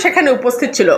সেখানে উপস্থিত ছিল।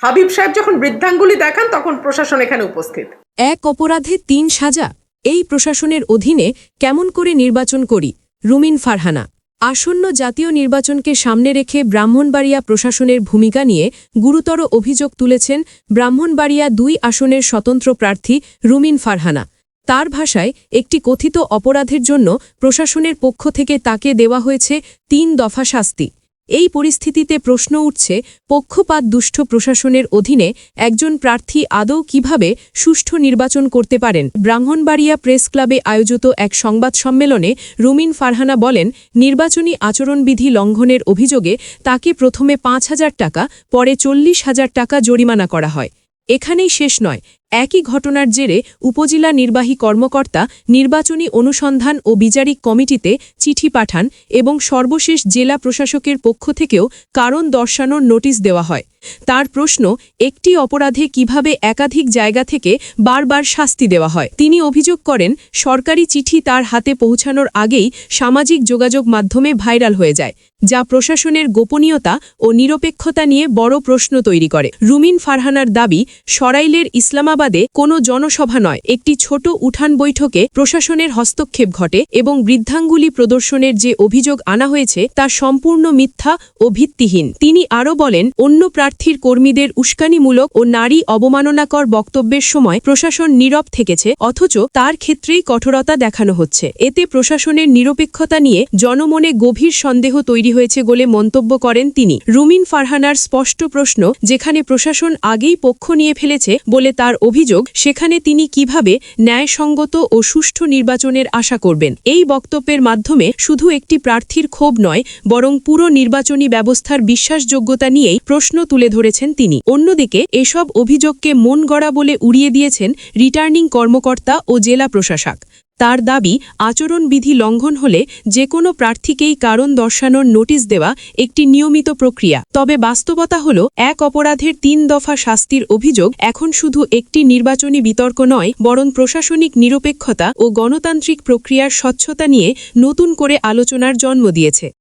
হাবিব সাহেব যখন বৃদ্ধাঙ্গুলি দেখান তখন প্রশাসন এখানে উপস্থিত। এক অপরাধে ৩ সাজা, এই প্রশাসনের অধীনে কেমন করে নির্বাচন করি? রুমিন ফারহানা। আসন্ন জাতীয় নির্বাচনকে সামনে রেখে ব্রাহ্মণবাড়িয়া প্রশাসনের ভূমিকা নিয়ে গুরুতর অভিযোগ তুলেছেন ব্রাহ্মণবাড়িয়া ২ আসনের স্বতন্ত্র প্রার্থী রুমিন ফারহানা। তার ভাষায়, একটি কথিত অপরাধের জন্য প্রশাসনের পক্ষ থেকে তাকে দেওয়া হয়েছে ৩ দফা শাস্তি। এই পরিস্থিতিতে প্রশ্ন উঠছে, পক্ষপাতদুষ্ট প্রশাসনের অধীনে একজন প্রার্থী আদৌ কিভাবে সুষ্ঠু নির্বাচন করতে পারেন? ব্রাহ্মণবাড়িয়া প্রেস ক্লাবে আয়োজিত এক সংবাদ সম্মেলনে রুমিন ফারহানা বলেন, নির্বাচনী আচরণবিধি লঙ্ঘনের অভিযোগে তাকে প্রথমে ৫,০০০ টাকা, পরে ৪০,০০০ টাকা জরিমানা করা হয়। এখানেই শেষ নয়, একই ঘটনার জেরে উপজেলা নির্বাহী কর্মকর্তা নির্বাচনী অনুসন্ধান ও বিচারিক কমিটিতে চিঠি পাঠান এবং সর্বশেষ জেলা প্রশাসকের পক্ষ থেকেও কারণ দর্শানোর নোটিশ দেওয়া হয়। তার প্রশ্ন, একটি অপরাধে কিভাবে একাধিক জায়গা থেকে বারবার শাস্তি দেওয়া হয়? তিনি অভিযোগ করেন, সরকারি চিঠি তার হাতে পৌঁছানোর আগেই সামাজিক যোগাযোগ মাধ্যমে ভাইরাল হয়ে যায়, যা প্রশাসনের গোপনীয়তা ও নিরপেক্ষতা নিয়ে বড় প্রশ্ন তৈরি করে। রুমিন ফারহানার দাবি, সরাইলের ইসলামাবাদে কোনো জনসভা নয়, একটি ছোট উঠান বৈঠকে প্রশাসনের হস্তক্ষেপ ঘটে এবং বৃদ্ধাঙ্গুলি প্রদর্শনের যে অভিযোগ আনা হয়েছে তা সম্পূর্ণ মিথ্যা ও ভিত্তিহীন। তিনি আরও বলেন, অন্য প্রার্থীর কর্মীদের উস্কানিমূলক ও নারী অবমাননাকর বক্তব্যের সময় প্রশাসন নীরব থেকেছে, অথচ তার ক্ষেত্রেই কঠোরতা দেখানো হচ্ছে। এতে প্রশাসনের নিরপেক্ষতা নিয়ে জনমনে গভীর সন্দেহ তৈরি হয়েছে বলে মন্তব্য করেন তিনি। রুমিন ফারহানার স্পষ্ট প্রশ্ন, যেখানে প্রশাসন আগেই পক্ষ নিয়ে ফেলেছে বলে তার অভিযোগ, সেখানে তিনি কিভাবে ন্যায়সঙ্গত ও সুষ্ঠু নির্বাচনের আশা করবেন? এই বক্তব্যের মাধ্যমে শুধু একটি প্রার্থীর ক্ষোভ নয়, বরং পুরো নির্বাচনী ব্যবস্থার বিশ্বাসযোগ্যতা নিয়েই প্রশ্ন তুলে ধরেছেন তিনি। অন্যদিকে এসব অভিযোগকে মন গড়া বলে উড়িয়ে দিয়েছেন রিটার্নিং কর্মকর্তা ও জেলা প্রশাসক। তার দাবি, আচরণবিধি লঙ্ঘন হলে যে কোনো প্রার্থীকেই কারণ দর্শানোর নোটিশ দেওয়া একটি নিয়মিত প্রক্রিয়া। তবে বাস্তবতা হল, এক অপরাধের ৩ দফা শাস্তির অভিযোগ এখন শুধু একটি নির্বাচনী বিতর্ক নয়, বরং প্রশাসনিক নিরপেক্ষতা ও গণতান্ত্রিক প্রক্রিয়ার স্বচ্ছতা নিয়ে নতুন করে আলোচনার জন্ম দিয়েছে।